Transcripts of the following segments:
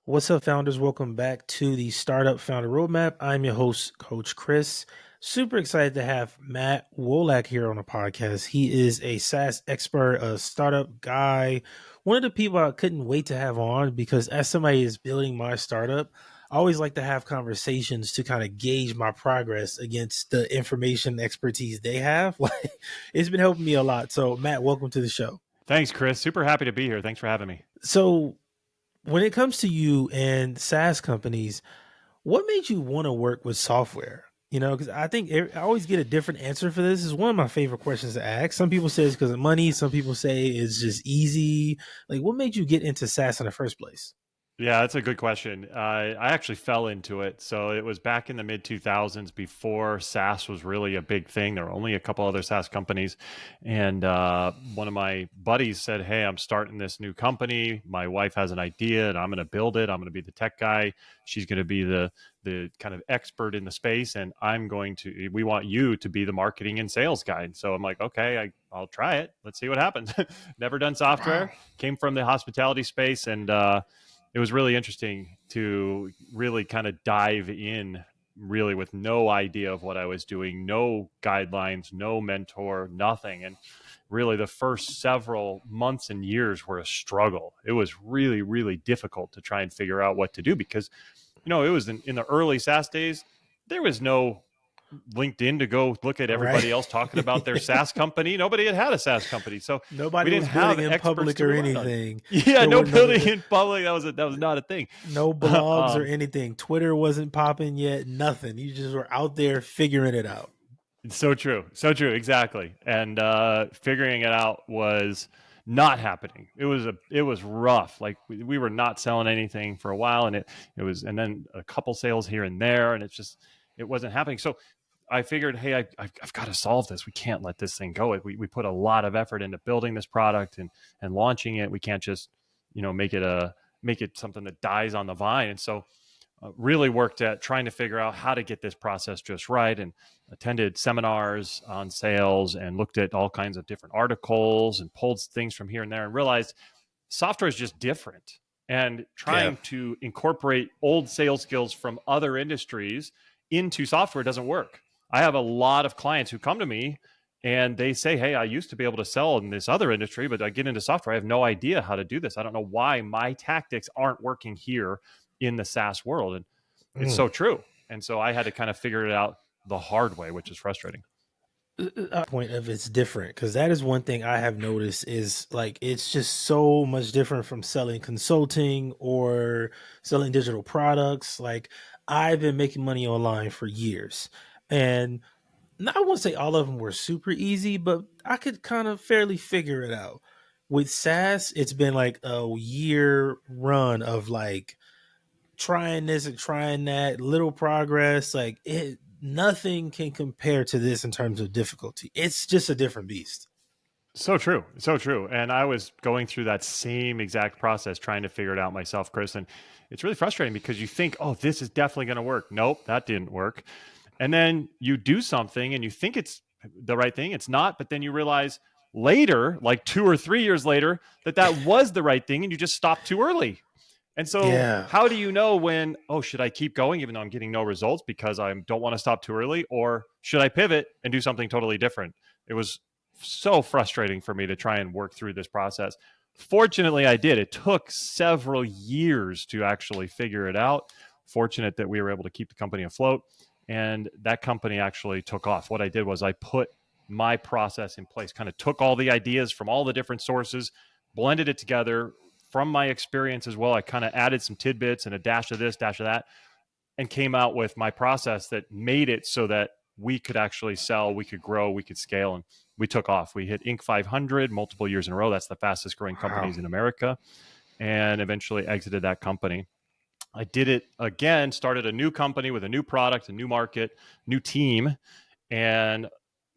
What's up, founders? Welcome back to the Startup Founder Roadmap. I'm your host, Coach Chris. Super excited to have Matt Wolak here on the podcast. He is a SaaS expert, a startup guy, one of the people I couldn't wait to have on because as somebody is building my startup, I always like to have conversations to kind of gauge my progress against the information expertise they have. Like, it's been helping me a lot. So, Matt, welcome to the show. Thanks, Chris. Super happy to be here. Thanks for having me. So, when it comes to you and SaaS companies, what made you want to work with software? Because I think I always get a different answer for this. Is one of my favorite questions to ask. Some people say it's because of money. Some people say it's just easy. Like, what made you get into SaaS in the first place? Yeah, that's a good question. I actually fell into it. So it was back in the mid 2000s before SaaS was really a big thing. There were only a couple other SaaS companies. And one of my buddies said, "Hey, I'm starting this new company. My wife has an idea and I'm going to build it. I'm going to be the tech guy. She's going to be the kind of expert in the space. And we want you to be the marketing and sales guy." And so I'm like, okay, I'll try it. Let's see what happens. Never done software, Wow. came from the hospitality space, and it was really interesting to really kind of dive in really with no idea of what I was doing, no guidelines, no mentor, nothing. And really the first several months and years were a struggle. It was really, really difficult to try and figure out what to do because, it was in the early SaaS days, there was no LinkedIn to go look at everybody Right. else talking about their SaaS company. Nobody had a SaaS company. So we Nobody didn't was building have in experts public to or rely on. anything. Yeah, There no were building no in public. That was not a thing. no blogs or um, anything. Twitter wasn't popping yet. Nothing. You just were out there figuring it out. so true. So true. Exactly. And figuring it out was not happening. It was rough. Like we were not selling anything for a while, and and then a couple sales here and there, and it wasn't happening. So I figured, hey, I've got to solve this. We can't let this thing go. We put a lot of effort into building this product and launching it. We can't just, make it something that dies on the vine. And so really worked at trying to figure out how to get this process just right, and attended seminars on sales and looked at all kinds of different articles and pulled things from here and there and realized software is just different. And Yeah. trying to incorporate old sales skills from other industries into software doesn't work. I have a lot of clients who come to me and they say, "Hey, I used to be able to sell in this other industry, but I get into software. I have no idea how to do this. I don't know why my tactics aren't working here in the SaaS world." And it's Mm. so true. And so I had to kind of figure it out the hard way, which is frustrating. Point of it's different because that is one thing I have noticed is like it's just so much different from selling consulting or selling digital products. Like I've been making money online for years, and I won't say all of them were super easy, but I could kind of fairly figure it out. With SaaS, it's been like a year run of like trying this and trying that, little progress. Like it, nothing can compare to this in terms of difficulty. It's just a different beast. So true. So true. And I was going through that same exact process trying to figure it out myself, Chris. And it's really frustrating because you think, oh, this is definitely going to work. Nope, that didn't work. And then you do something and you think it's the right thing. It's not. But then you realize later, like 2 or 3 years later, that was the right thing and you just stopped too early. And so, Yeah. how do you know when, oh, should I keep going even though I'm getting no results because I don't want to stop too early? Or should I pivot and do something totally different? It was so frustrating for me to try and work through this process. Fortunately, I did. It took several years to actually figure it out. Fortunate that we were able to keep the company afloat. And that company actually took off. What I did was I put my process in place, kind of took all the ideas from all the different sources, blended it together from my experience as well. I kind of added some tidbits and a dash of this, dash of that, and came out with my process that made it so that we could actually sell, we could grow, we could scale, and we took off. We hit Inc. 500 multiple years in a row. That's the fastest growing Wow. companies in America, and eventually exited that company. I did it again, started a new company with a new product, a new market, new team, and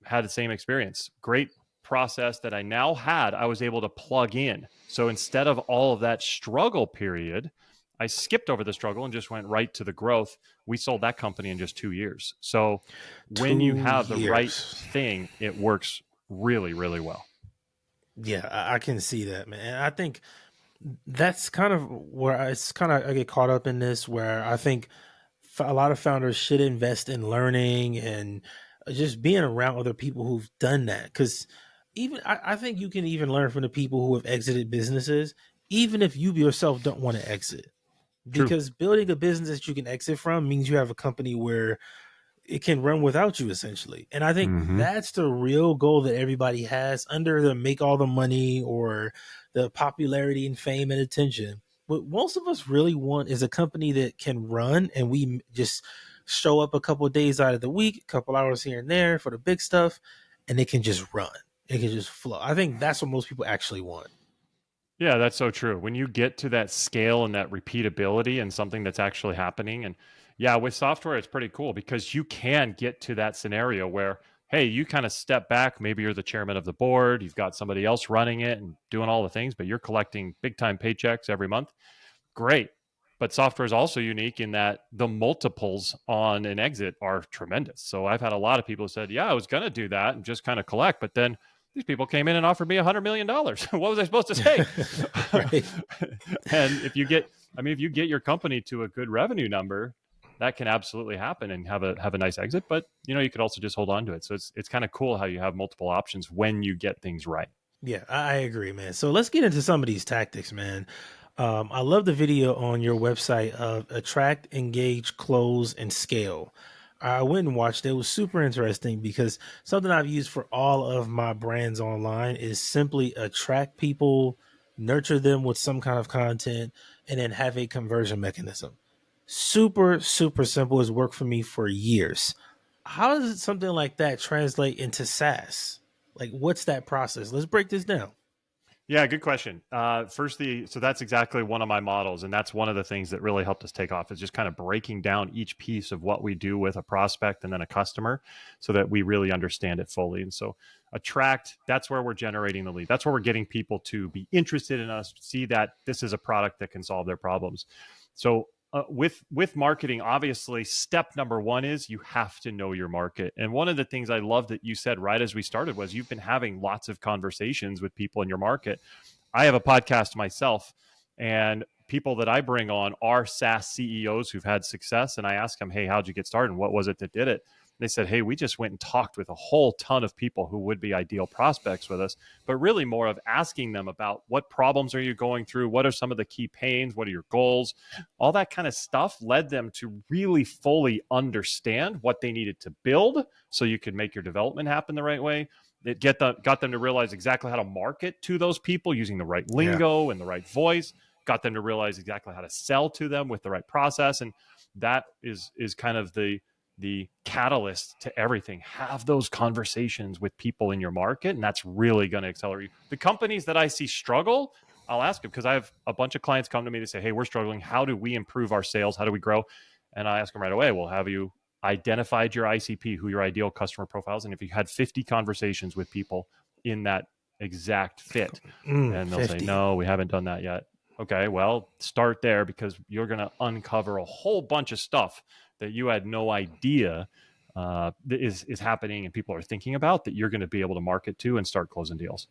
had the same experience. Great process that I now had, I was able to plug in. So instead of all of that struggle period, I skipped over the struggle and just went right to the growth. We sold that company in just 2 years. So when you two have the right years. thing, it works really, really well. Yeah, I can see that, man. And I think That's kind of where it's kind of I get caught up in this, where I think a lot of founders should invest in learning and just being around other people who've done that. Because I think you can even learn from the people who have exited businesses, even if you yourself don't want to exit. True. Because building a business that you can exit from means you have a company where it can run without you essentially. And I think Mm-hmm. that's the real goal that everybody has under the make all the money or the popularity and fame and attention. What most of us really want is a company that can run and we just show up a couple of days out of the week, a couple hours here and there for the big stuff, and it can just run. It can just flow. I think that's what most people actually want. Yeah, that's so true. When you get to that scale and that repeatability and something that's actually happening, and yeah, with software, it's pretty cool because you can get to that scenario where, hey, you kind of step back. Maybe you're the chairman of the board, you've got somebody else running it and doing all the things, but you're collecting big time paychecks every month. Great. But software is also unique in that the multiples on an exit are tremendous. So I've had a lot of people who said, yeah, I was going to do that and just kind of collect, but then these people came in and offered me $100 million. What was I supposed to say? Right. And if you get your company to a good revenue number, that can absolutely happen and have a nice exit. But you could also just hold on to it. So it's kind of cool how you have multiple options when you get things right. Yeah, I agree, man. So let's get into some of these tactics, man. I love the video on your website of attract, engage, close, and scale. I went and watched it. It was super interesting because something I've used for all of my brands online is simply attract people, nurture them with some kind of content, and then have a conversion mechanism. Super, super simple. Has worked for me for years. How does something like that translate into SaaS? Like, what's that process? Let's break this down. Yeah, good question. So that's exactly one of my models, and that's one of the things that really helped us take off is just kind of breaking down each piece of what we do with a prospect and then a customer, so that we really understand it fully. And so, attract, that's where we're generating the lead. That's where we're getting people to be interested in us, see that this is a product that can solve their problems. So with marketing, obviously, step number one is you have to know your market. And one of the things I love that you said right as we started was you've been having lots of conversations with people in your market. I have a podcast myself, and people that I bring on are SaaS CEOs who've had success. And I ask them, hey, how'd you get started? And what was it that did it? They said, hey, we just went and talked with a whole ton of people who would be ideal prospects with us, but really more of asking them about what problems are you going through? What are some of the key pains? What are your goals? All that kind of stuff led them to really fully understand what they needed to build so you could make your development happen the right way. It got them to realize exactly how to market to those people using the right Yeah. lingo and the right voice, got them to realize exactly how to sell to them with the right process. And that is kind of the catalyst to everything. Have those conversations with people in your market, and that's really going to accelerate you. The companies that I see struggle, I'll ask them because I have a bunch of clients come to me to say, hey, we're struggling. How do we improve our sales? How do we grow? And I ask them right away, well, have you identified your ICP, who your ideal customer profiles? And if you had 50 conversations with people in that exact fit, and they'll say, 50. no, we haven't done that yet. Okay, well, start there because you're going to uncover a whole bunch of stuff that you had no idea is happening and people are thinking about that you're going to be able to market to and start closing deals.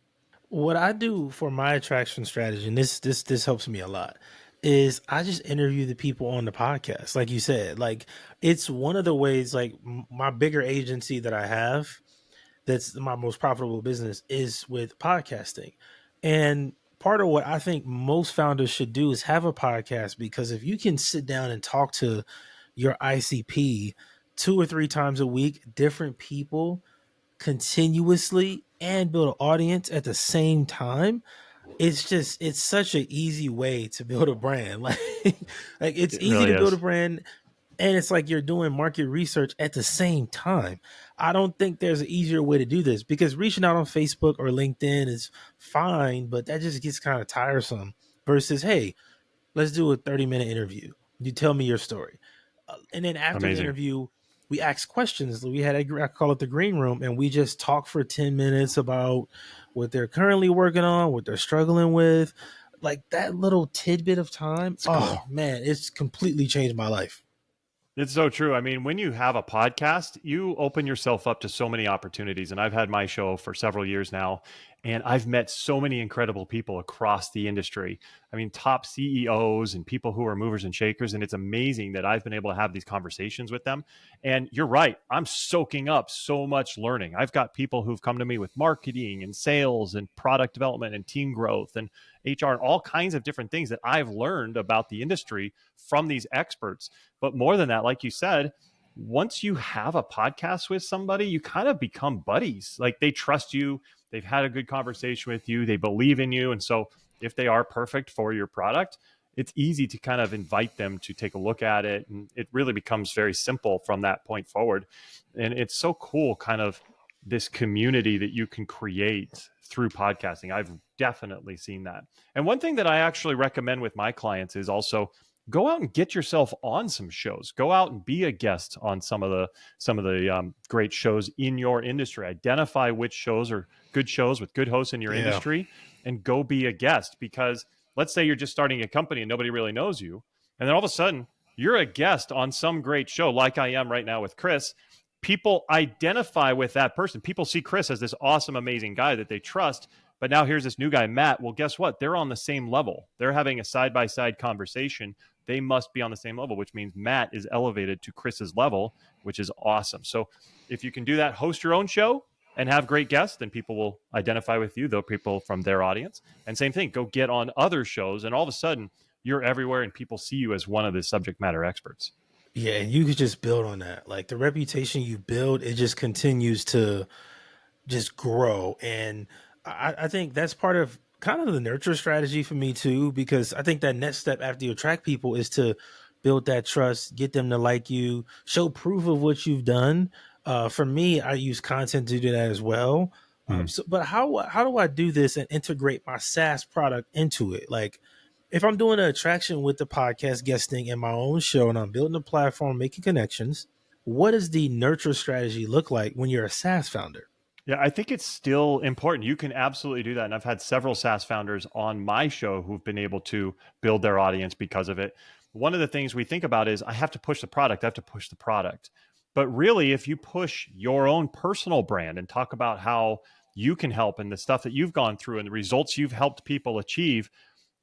What I do for my attraction strategy, and this helps me a lot, is I just interview the people on the podcast. Like you said, like it's one of the ways. Like my bigger agency that I have, that's my most profitable business, is with podcasting. And part of what I think most founders should do is have a podcast, because if you can sit down and talk to your ICP 2 or 3 times a week, different people continuously, and build an audience at the same time, it's such an easy way to build a brand. Like it's It easy really to build a is. brand, and it's like you're doing market research at the same time. I don't think there's an easier way to do this, because reaching out on Facebook or LinkedIn is fine, but that just gets kind of tiresome. Versus, hey, let's do a 30-minute interview. You tell me your story. And then after the Amazing. interview, we ask questions. We had I call it the green room, and we just talk for 10 minutes about what they're currently working on, what they're struggling with. Like that little tidbit of time. It's Oh cool. man, it's completely changed my life. It's so true. I mean, when you have a podcast, you open yourself up to so many opportunities. And I've had my show for several years now. And I've met so many incredible people across the industry. I mean, top CEOs and people who are movers and shakers. And it's amazing that I've been able to have these conversations with them. And you're right, I'm soaking up so much learning. I've got people who've come to me with marketing and sales and product development and team growth and HR and all kinds of different things that I've learned about the industry from these experts. But more than that, like you said, once you have a podcast with somebody, you kind of become buddies. Like they trust you, they've had a good conversation with you, they believe in you. And so if they are perfect for your product, it's easy to kind of invite them to take a look at it. And it really becomes very simple from that point forward. And it's so cool, kind of this community that you can create through podcasting. I've definitely seen that. And one thing that I actually recommend with my clients is also go out and get yourself on some shows. Go out and be a guest on some of the great shows in your industry. Identify which shows are good shows with good hosts in your Yeah. industry, and go be a guest. Because let's say you're just starting a company and nobody really knows you, and then all of a sudden you're a guest on some great show, like I am right now with Chris. People identify with that person. People see Chris as this awesome, amazing guy that they trust. But now here's this new guy, Matt. Well, guess what? They're on the same level. They're having a side by side conversation. They must be on the same level, which means Matt is elevated to Chris's level, which is awesome. So if you can do that, host your own show and have great guests, then people will identify with you, though people from their audience. And same thing, go get on other shows, and all of a sudden you're everywhere and people see you as one of the subject matter experts. Yeah, and you could just build on that. Like the reputation you build, it just continues to just grow. And I think that's part of kind of the nurture strategy for me too, because I think that next step after you attract people is to build that trust, get them to like you, show proof of what you've done. For me, I use content to do that as well. But how do I do this and integrate my SaaS product into it? Like, if I'm doing an attraction with the podcast guesting in my own show and I'm building a platform, making connections, what does the nurture strategy look like when you're a SaaS founder? Yeah, I think it's still important. You can absolutely do that. And I've had several SaaS founders on my show who've been able to build their audience because of it. One of the things we think about is I have to push the product, I have to push the product. But really, if you push your own personal brand and talk about how you can help and the stuff that you've gone through and the results you've helped people achieve,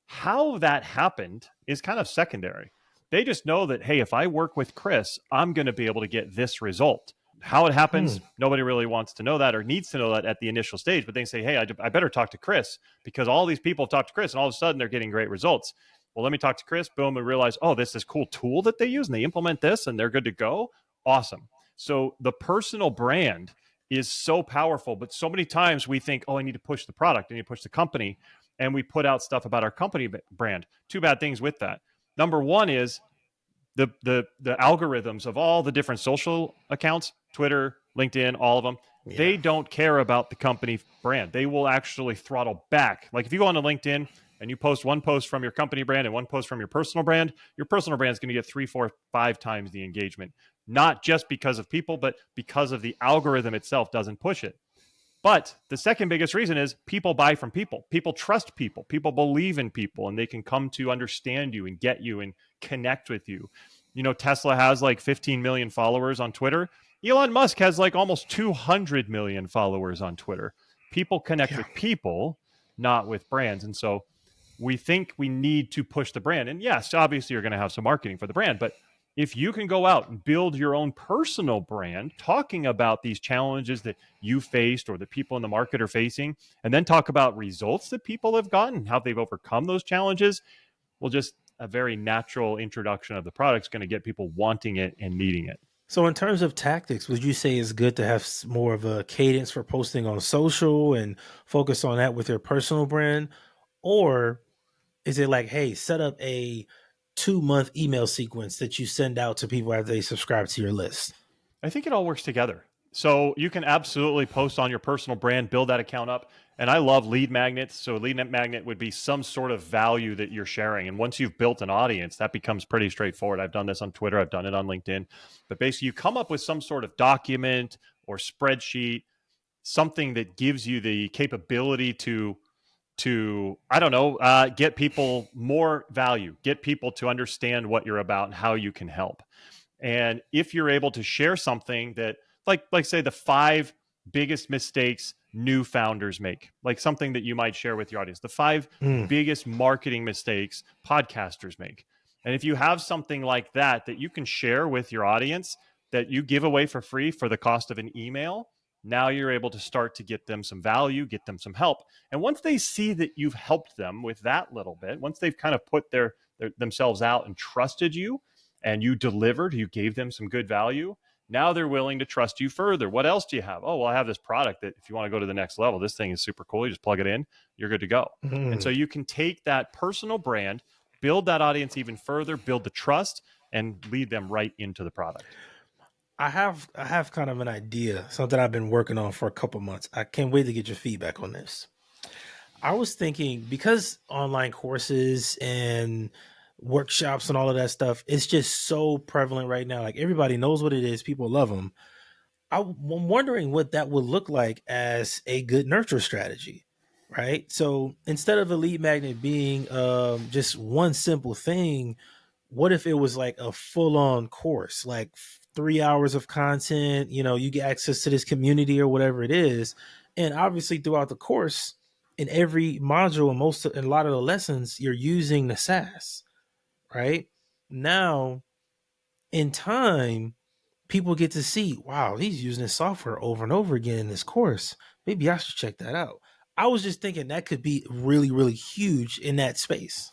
how that happened is kind of secondary. They just know that, hey, if I work with Chris, I'm going to be able to get this result. How it Hmm. happens, nobody really wants to know that or needs to know that at the initial stage, but they say, hey, I better talk to Chris because all these people have talked to Chris and all of a sudden they're getting great results. Well, let me talk to Chris, boom, and realize, oh, this cool tool that they use and they implement this and they're good to go. Awesome. So the personal brand is so powerful, but so many times we think, oh, I need to push the product, I need to push the company, and we put out stuff about our company brand. Two bad things with that. Number one is the algorithms of all the different social accounts, Twitter, LinkedIn, all of them, Yeah. they don't care about the company brand. They will actually throttle back. Like if you go onto LinkedIn and you post one post from your company brand and one post from your personal brand is going to get 3, 4, 5 times the engagement. Not just because of people, but because of the algorithm itself doesn't push it. But the second biggest reason is people buy from people. People trust people. People believe in people, and they can come to understand you and get you and connect with you. You know, Tesla has like 15 million followers on Twitter. Elon Musk has like almost 200 million followers on Twitter. People connect Yeah. with people, not with brands. And so we think we need to push the brand. And yes, obviously you're going to have some marketing for the brand, but if you can go out and build your own personal brand, talking about these challenges that you faced or that people in the market are facing, and then talk about results that people have gotten, how they've overcome those challenges, well, just a very natural introduction of the product is going to get people wanting it and needing it. So, in terms of tactics, would you say it's good to have more of a cadence for posting on social and focus on that with your personal brand? Or is it like, hey, set up a 2 month email sequence that you send out to people after they subscribe to your list? I think it all works together. So you can absolutely post on your personal brand, build that account up. And I love lead magnets. So a lead magnet would be some sort of value that you're sharing. And once you've built an audience, that becomes pretty straightforward. I've done this on Twitter, I've done it on LinkedIn. But basically, you come up with some sort of document or spreadsheet, something that gives you the capability to I don't know, get people more value, get people to understand what you're about and how you can help. And if you're able to share something that, like say, the 5 biggest mistakes new founders make, like something that you might share with your audience, the 5 Mm. biggest marketing mistakes podcasters make. And if you have something like that that you can share with your audience that you give away for free for the cost of an email, now you're able to start to get them some value, get them some help. And once they see that you've helped them with that little bit, once they've kind of put themselves out and trusted you, and you delivered, you gave them some good value, now they're willing to trust you further. What else do you have? Oh, well, I have this product that if you want to go to the next level, this thing is super cool. You just plug it in, you're good to go. And so Mm. you can take that personal brand, build that audience even further, build the trust, and lead them right into the product. I have kind of an idea, something I've been working on for a couple months. I can't wait to get your feedback on this. I was thinking because online courses and workshops and all of that stuff, it's just so prevalent right now. Like everybody knows what it is, people love them. I'm wondering what that would look like as a good nurture strategy, right? So instead of a lead magnet being just one simple thing, what if it was like a full on course, like 3 hours of content? You get access to this community or whatever it is, and obviously throughout the course, in every module and in a lot of the lessons, you're using the SaaS, right? Now, in time, people get to see, wow, he's using this software over and over again in this course. Maybe I should check that out. I was just thinking that could be really, really huge in that space.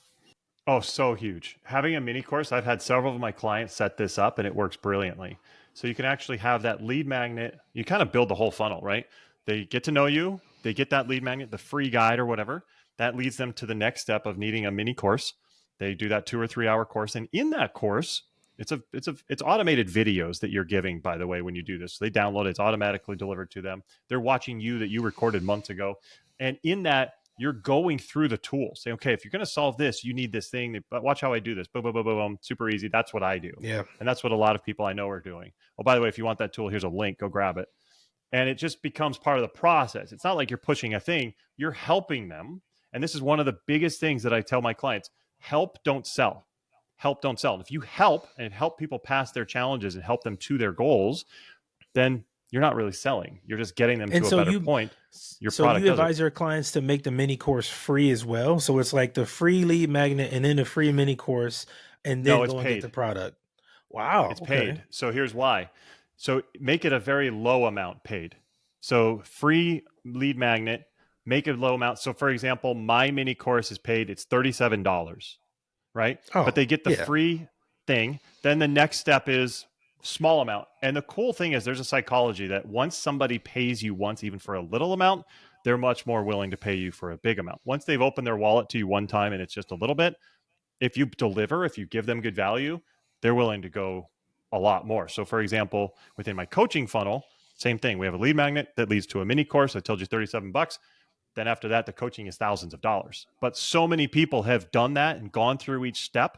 Oh, so huge. Having a mini course, I've had several of my clients set this up and it works brilliantly. So you can actually have that lead magnet. You kind of build the whole funnel, right? They get to know you, they get that lead magnet, the free guide or whatever. That leads them to the next step of needing a mini course. They do that 2 or 3 hour course. And in that course, it's automated videos that you're giving, by the way, when you do this. So they download it, it's automatically delivered to them. They're watching you that you recorded months ago. And in that, you're going through the tools. Say, okay, if you're going to solve this, you need this thing. But watch how I do this. Boom, boom, boom, boom, boom. Super easy. That's what I do. Yeah. And that's what a lot of people I know are doing. Oh, by the way, if you want that tool, here's a link. Go grab it. And it just becomes part of the process. It's not like you're pushing a thing, you're helping them. And this is one of the biggest things that I tell my clients: help, don't sell. Help, don't sell. And if you help and help people pass their challenges and help them to their goals, then you're not really selling. You're just getting them And to a so better you point. Your so product you does it. advise your clients to make the mini course free as well. So it's like the free lead magnet and then the free mini course and then No, it's go and get the paid. product. Wow. It's Okay. paid. So here's why. So make it a very low amount paid. So free lead magnet, make it a low amount. So for example, my mini course is paid, it's $37, right? But Oh, they get the yeah. free thing. Then the next step is small amount. And the cool thing is there's a psychology that once somebody pays you once, even for a little amount, they're much more willing to pay you for a big amount. Once they've opened their wallet to you one time and it's just a little bit, if you deliver, if you give them good value, they're willing to go a lot more. So, for example, within my coaching funnel, same thing. We have a lead magnet that leads to a mini course. I told you $37. Then after that, the coaching is thousands of dollars. But so many people have done that and gone through each step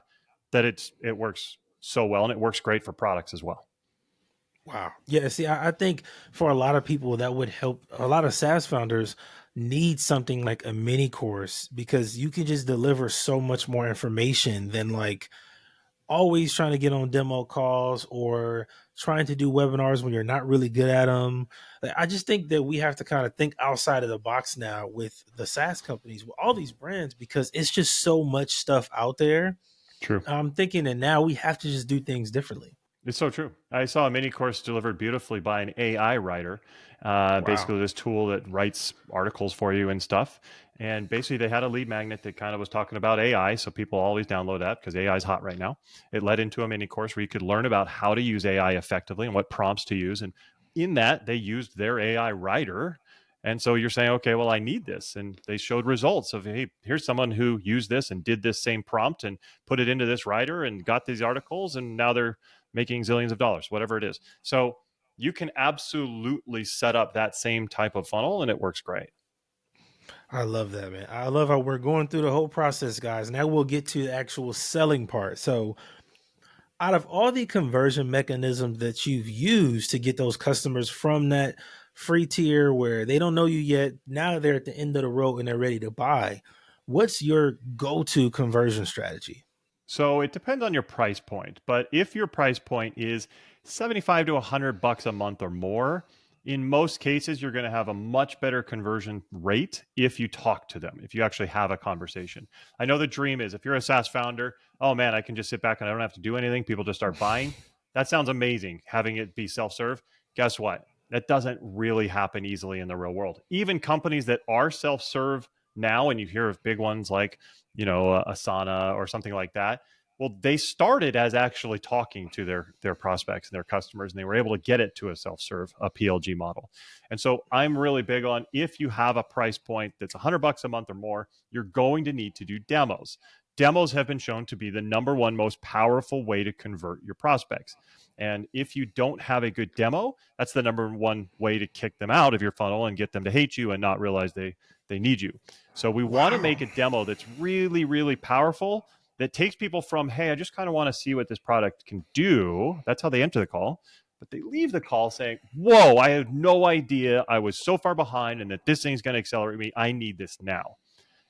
that it works so well, and it works great for products as well. Wow. Yeah. See, I think for a lot of people that would help. A lot of SaaS founders need something like a mini course because you can just deliver so much more information than like always trying to get on demo calls or trying to do webinars when you're not really good at them. Like, I just think that we have to kind of think outside of the box now with the SaaS companies, with all these brands, because it's just so much stuff out there. True. I'm thinking that now we have to just do things differently. It's so true. I saw a mini course delivered beautifully by an AI writer. Wow. Basically, this tool that writes articles for you and stuff. And basically, they had a lead magnet that kind of was talking about AI. So people always download that because AI is hot right now. It led into a mini course where you could learn about how to use AI effectively and what prompts to use. And in that, they used their AI writer. And so you're saying, okay, well, I need this. And they showed results of, hey, here's someone who used this and did this same prompt and put it into this writer and got these articles. And now they're making zillions of dollars, whatever it is. So you can absolutely set up that same type of funnel and it works great. I love that, man. I love how we're going through the whole process, guys. Now we'll get to the actual selling part. So, out of all the conversion mechanisms that you've used to get those customers from that free tier where they don't know you yet, now they're at the end of the road and they're ready to buy, what's your go to conversion strategy? So it depends on your price point, but if your price point is 75 to $100 a month or more, In most cases, you're going to have a much better conversion rate if you talk to them, if you actually have a conversation. I know the dream is if you're a SaaS founder, oh man, I can just sit back and I don't have to do anything. People just start buying. That sounds amazing, having it be self-serve. Guess what? That doesn't really happen easily in the real world. Even companies that are self-serve now, and you hear of big ones like, Asana or something like that, well, they started as actually talking to their prospects and their customers, and they were able to get it to a self-serve, a PLG model. And so I'm really big on, if you have a price point that's $100 a month or more, you're going to need to do demos. Demos have been shown to be the number one most powerful way to convert your prospects. And if you don't have a good demo, that's the number one way to kick them out of your funnel and get them to hate you and not realize they need you. So we want to make a demo that's really, really powerful, that takes people from, hey, I just kind of want to see what this product can do. That's how they enter the call. But they leave the call saying, whoa, I had no idea I was so far behind and that this thing's going to accelerate me. I need this now.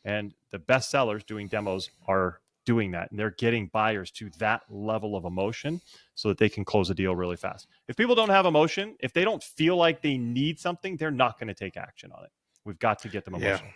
And the best sellers doing demos are doing that. And they're getting buyers to that level of emotion so that they can close a deal really fast. If people don't have emotion, if they don't feel like they need something, they're not going to take action on it. We've got to get them emotional.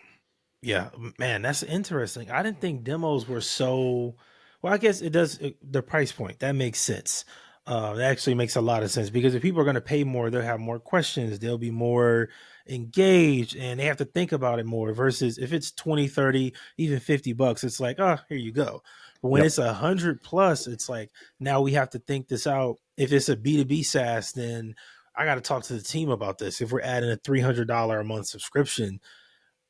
Yeah, man, that's interesting. I didn't think demos were so well. I guess it does the price point. That makes sense. That actually makes a lot of sense because if people are going to pay more, they'll have more questions. They'll be more engaged and they have to think about it more versus if it's 20, 30, even $50, it's like, oh, here you go. But when it's 100 plus, it's like, now we have to think this out. If it's a B2B SaaS, then I got to talk to the team about this. If we're adding a $300 a month subscription,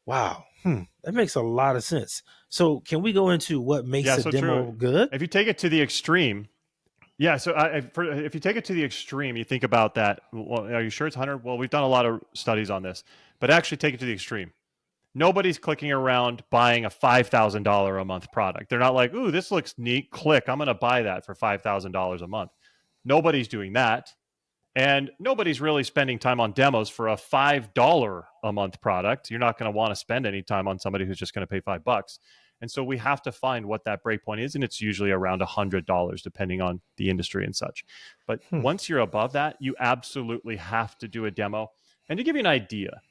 wow. That makes a lot of sense. So can we go into what makes a demo good? If you take it to the extreme, if you take it to the extreme, you think about that. Well, are you sure it's 100? Well, we've done a lot of studies on this, but actually take it to the extreme. Nobody's clicking around buying a $5,000 a month product. They're not like, ooh, this looks neat. Click, I'm going to buy that for $5,000 a month. Nobody's doing that. And nobody's really spending time on demos for a $5 a month product. You're not going to want to spend any time on somebody who's just going to pay $5. And so we have to find what that breakpoint is. And it's usually around $100, depending on the industry and such. But once you're above that, you absolutely have to do a demo. And to give you an idea,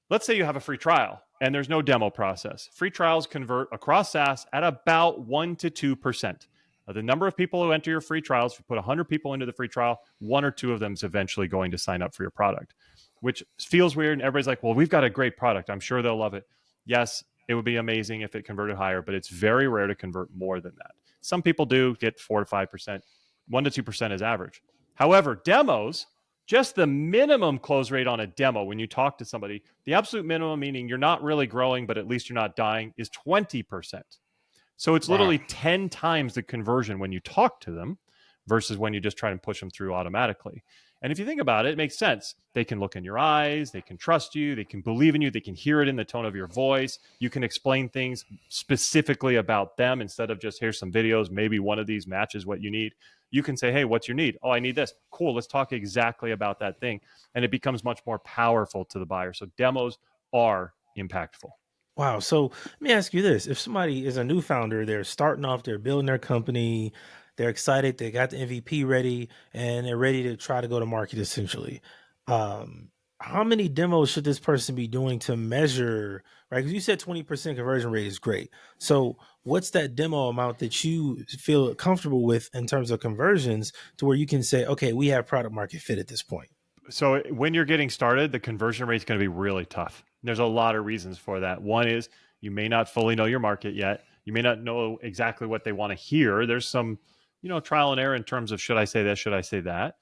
let's say you have a free trial and there's no demo process. Free trials convert across SaaS at about 1% to 2%. The number of people who enter your free trials, if you put 100 people into the free trial, 1 or 2 of them is eventually going to sign up for your product, which feels weird. And everybody's like, well, we've got a great product. I'm sure they'll love it. Yes, it would be amazing if it converted higher, but it's very rare to convert more than that. Some people do get 4 to 5%, 1 to 2% is average. However, demos, just the minimum close rate on a demo when you talk to somebody, the absolute minimum, meaning you're not really growing, but at least you're not dying, is 20%. So it's literally 10 times the conversion when you talk to them versus when you just try and push them through automatically. And if you think about it, it makes sense. They can look in your eyes, they can trust you, they can believe in you, they can hear it in the tone of your voice. You can explain things specifically about them instead of just, here's some videos, maybe one of these matches what you need. You can say, hey, what's your need? Oh, I need this. Cool, let's talk exactly about that thing. And it becomes much more powerful to the buyer. So demos are impactful. Wow. So let me ask you this. If somebody is a new founder, they're starting off, they're building their company, they're excited, they got the MVP ready, and they're ready to try to go to market essentially. How many demos should this person be doing to measure, right? Because you said 20% conversion rate is great. So what's that demo amount that you feel comfortable with in terms of conversions to where you can say, okay, we have product market fit at this point? So when you're getting started, the conversion rate is going to be really tough. There's a lot of reasons for that. One is you may not fully know your market yet. You may not know exactly what they want to hear. There's some, trial and error in terms of, should I say this? Should I say that?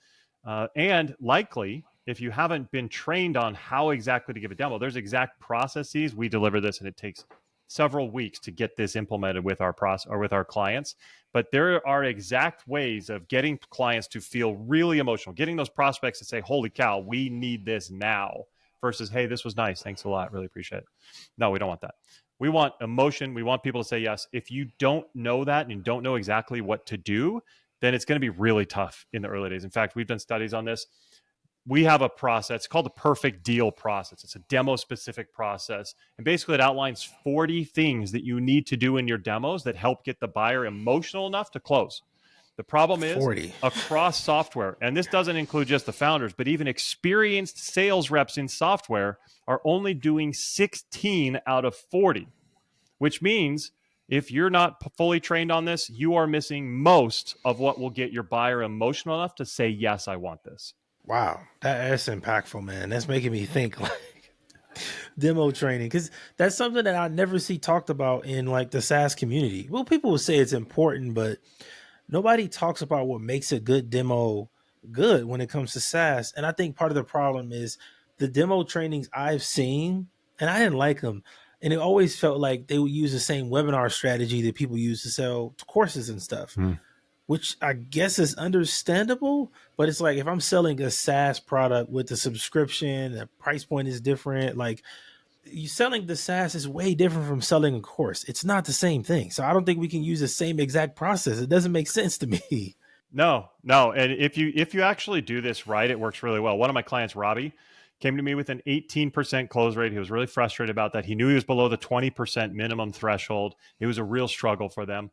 And likely, if you haven't been trained on how exactly to give a demo, there's exact processes. We deliver this and it takes several weeks to get this implemented with our process or with our clients. But there are exact ways of getting clients to feel really emotional, getting those prospects to say, holy cow, we need this now, versus, hey, this was nice. Thanks a lot. Really appreciate it. No, we don't want that. We want emotion. We want people to say yes. If you don't know that and you don't know exactly what to do, then it's going to be really tough in the early days. In fact, we've done studies on this. We have a process called the perfect deal process. It's a demo specific process. And basically it outlines 40 things that you need to do in your demos that help get the buyer emotional enough to close. The problem is 40. across software, and this doesn't include just the founders, but even experienced sales reps in software are only doing 16 out of 40, which means if you're not fully trained on this, you are missing most of what will get your buyer emotional enough to say, yes, I want this. Wow, that's impactful, man. That's making me think like demo training, because that's something that I never see talked about in like the SaaS community. Well, people will say it's important, but nobody talks about what makes a good demo good when it comes to SaaS. And I think part of the problem is the demo trainings I've seen, and I didn't like them. And it always felt like they would use the same webinar strategy that people use to sell courses and stuff, which I guess is understandable. But it's like if I'm selling a SaaS product with a subscription, the price point is different. Like you selling the SaaS is way different from selling a course. It's not the same thing. So I don't think we can use the same exact process. It doesn't make sense to me. No. And if you actually do this right, it works really well. One of my clients, Robbie, came to me with an 18% close rate. He was really frustrated about that. He knew he was below the 20% minimum threshold. It was a real struggle for them.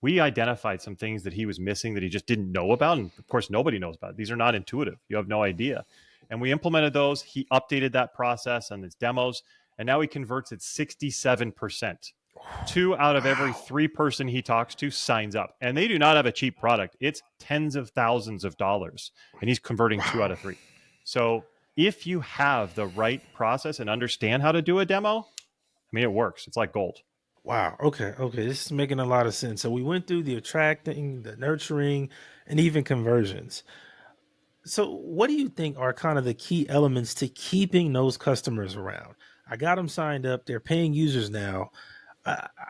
We identified some things that he was missing that he just didn't know about. And of course, nobody knows about it. These are not intuitive. You have no idea. And we implemented those. He updated that process and his demos. And now he converts at 67%. 2 out of every 3 person he talks to signs up. And they do not have a cheap product. It's tens of thousands of dollars. And he's converting 2 out of 3. So if you have the right process and understand how to do a demo, I mean, it works. It's like gold. Wow. Okay. Okay. This is making a lot of sense. So we went through the attracting, the nurturing, and even conversions. So what do you think are kind of the key elements to keeping those customers around? I got them signed up. They're paying users now.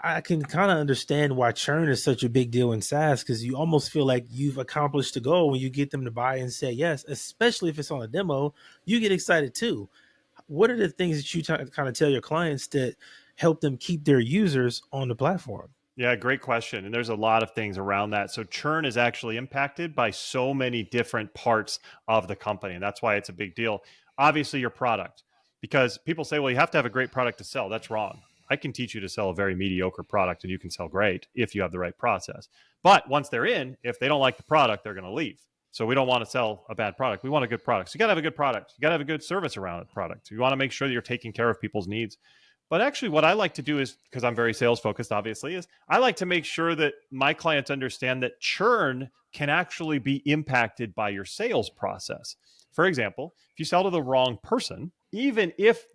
I can kind of understand why churn is such a big deal in SaaS, because you almost feel like you've accomplished the goal when you get them to buy and say yes, especially if it's on a demo. You get excited too. What are the things that you kind of tell your clients that help them keep their users on the platform? Yeah, great question. And there's a lot of things around that. So churn is actually impacted by so many different parts of the company. And that's why it's a big deal. Obviously, your product, because people say, well, you have to have a great product to sell. That's wrong. I can teach you to sell a very mediocre product and you can sell great if you have the right process. But once they're in, if they don't like the product, they're going to leave. So we don't want to sell a bad product. We want a good product. So you got to have a good product. You got to have a good service around the product. You want to make sure that you're taking care of people's needs. But actually, what I like to do is, because I'm very sales focused, obviously, is I like to make sure that my clients understand that churn can actually be impacted by your sales process. For example, if you sell to the wrong person, even if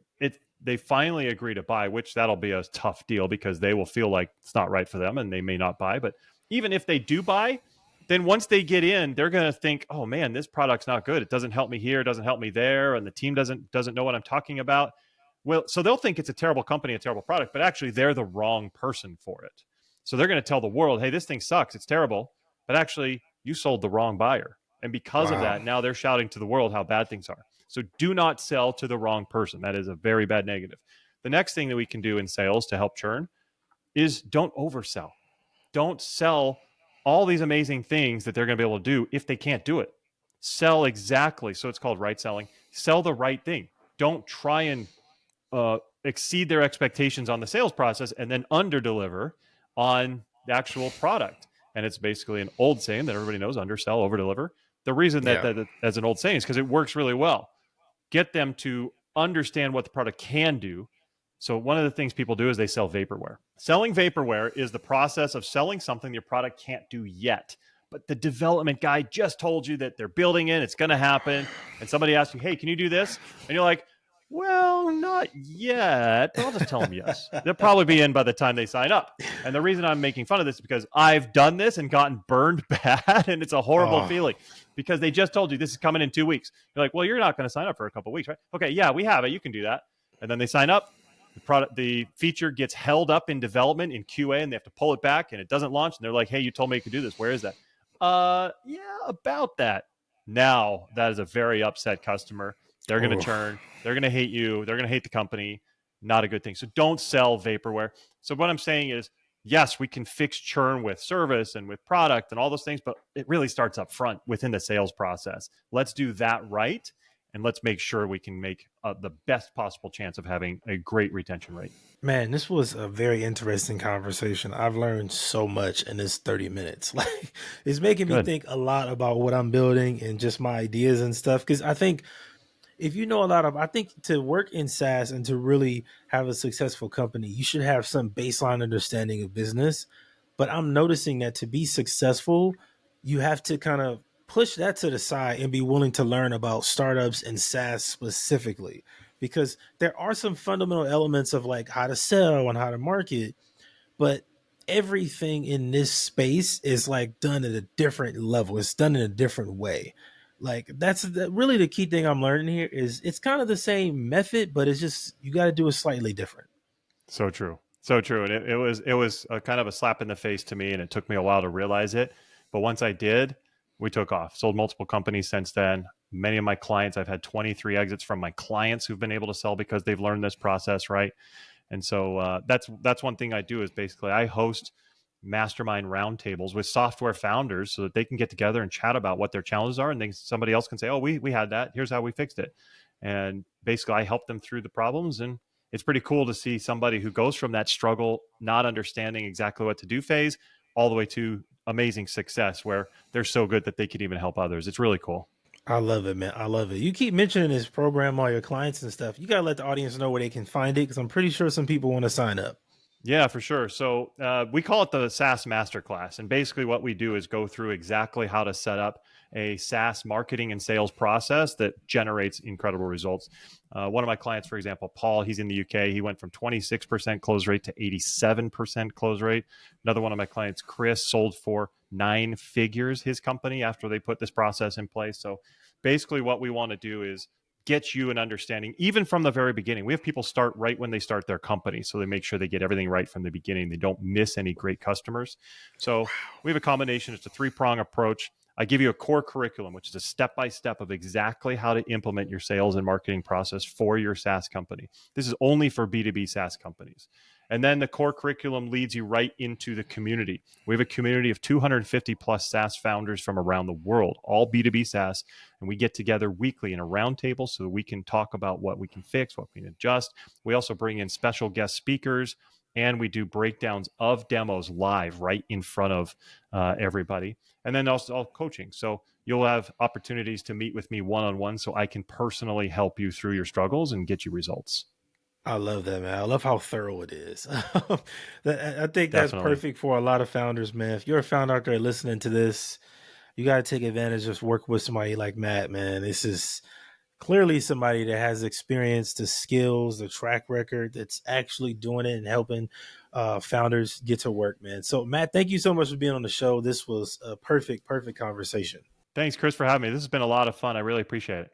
they finally agree to buy, which that'll be a tough deal because they will feel like it's not right for them and they may not buy. But even if they do buy, then once they get in, they're going to think, oh man, this product's not good. It doesn't help me here. It doesn't help me there. And the team doesn't know what I'm talking about. Well, so they'll think it's a terrible company, a terrible product, but actually they're the wrong person for it. So they're going to tell the world, hey, this thing sucks. It's terrible. But actually, you sold the wrong buyer. And because of that, now they're shouting to the world how bad things are. So do not sell to the wrong person. That is a very bad negative. The next thing that we can do in sales to help churn is don't oversell. Don't sell all these amazing things that they're going to be able to do if they can't do it. Sell exactly. So it's called right selling. Sell the right thing. Don't try and exceed their expectations on the sales process and then under deliver on the actual product. And it's basically an old saying that everybody knows: undersell, over deliver. The reason that as an old saying is because it works really well. Get them to understand what the product can do. So one of the things people do is they sell vaporware. Selling vaporware is the process of selling something your product can't do yet, but the development guy just told you that they're building it, it's going to happen. And somebody asks you, hey, can you do this? And you're like, well, not yet, but I'll just tell them yes. They'll probably be in by the time they sign up. And the reason I'm making fun of this is because I've done this and gotten burned bad, and it's a horrible feeling because they just told you this is coming in 2 weeks. You're like, well, you're not going to sign up for a couple of weeks, right? Okay, yeah, we have it. You can do that. And then they sign up. The feature gets held up in development in QA, and they have to pull it back, and it doesn't launch. And they're like, hey, you told me you could do this. Where is that? Yeah, about that. Now, that is a very upset customer. They're going to churn. They're going to hate you. They're going to hate the company. Not a good thing. So don't sell vaporware. So what I'm saying is, yes, we can fix churn with service and with product and all those things, but it really starts up front within the sales process. Let's do that right. and let's make sure we can make the best possible chance of having a great retention rate. Man, this was a very interesting conversation. I've learned so much in this 30 minutes. Like, it's making me Good. think a lot about what I'm building and just my ideas and stuff. Because I think if you know a lot of, I think to work in SaaS and to really have a successful company, you should have some baseline understanding of business. But I'm noticing that to be successful, you have to kind of push that to the side and be willing to learn about startups and SaaS specifically, because there are some fundamental elements of like how to sell and how to market, but everything in this space is like done at a different level. It's done in a different way. Like really the key thing I'm learning here is it's kind of the same method, but it's just you got to do it slightly different. So true. So true. And it was a kind of a slap in the face to me, and it took me a while to realize it. But once I did, we took off. Sold multiple companies since then. Many of my clients, I've had 23 exits from my clients who've been able to sell because they've learned this process, right? And so that's one thing I do is basically I host mastermind roundtables with software founders so that they can get together and chat about what their challenges are, and then somebody else can say, "Oh, we had that. Here's how we fixed it." And basically, I help them through the problems, and it's pretty cool to see somebody who goes from that struggle, not understanding exactly what to do phase, all the way to amazing success where they're so good that they could even help others. It's really cool. I love it, man. I love it. You keep mentioning this program, all your clients and stuff. You got to let the audience know where they can find it because I'm pretty sure some people want to sign up. Yeah, for sure. So we call it the SaaS Masterclass. And basically, what we do is go through exactly how to set up a SaaS marketing and sales process that generates incredible results. One of my clients, for example, Paul, he's in the UK. He went from 26% close rate to 87% close rate. Another one of my clients, Chris, sold for 9 figures his company after they put this process in place. So basically, what we want to do is get you an understanding even from the very beginning. We have people start right when they start their company, so they make sure they get everything right from the beginning. They don't miss any great customers. So we have a combination. It's a 3-prong approach. I give you a core curriculum, which is a step-by-step of exactly how to implement your sales and marketing process for your SaaS company. This is only for B2B SaaS companies. And then the core curriculum leads you right into the community. We have a community of 250 plus SaaS founders from around the world, all B2B SaaS. And we get together weekly in a roundtable so that we can talk about what we can fix, what we can adjust. We also bring in special guest speakers, and we do breakdowns of demos live right in front of everybody. And then also all coaching. So you'll have opportunities to meet with me one-on-one so I can personally help you through your struggles and get you results. I love that, man. I love how thorough it is. I think that's Definitely. perfect for a lot of founders, man. If you're a founder out there listening to this, you got to take advantage of work with somebody like Matt, man. This is clearly somebody that has experience, the skills, the track record that's actually doing it and helping founders get to work, man. So, Matt, thank you so much for being on the show. This was a perfect conversation. Thanks, Chris, for having me. This has been a lot of fun. I really appreciate it.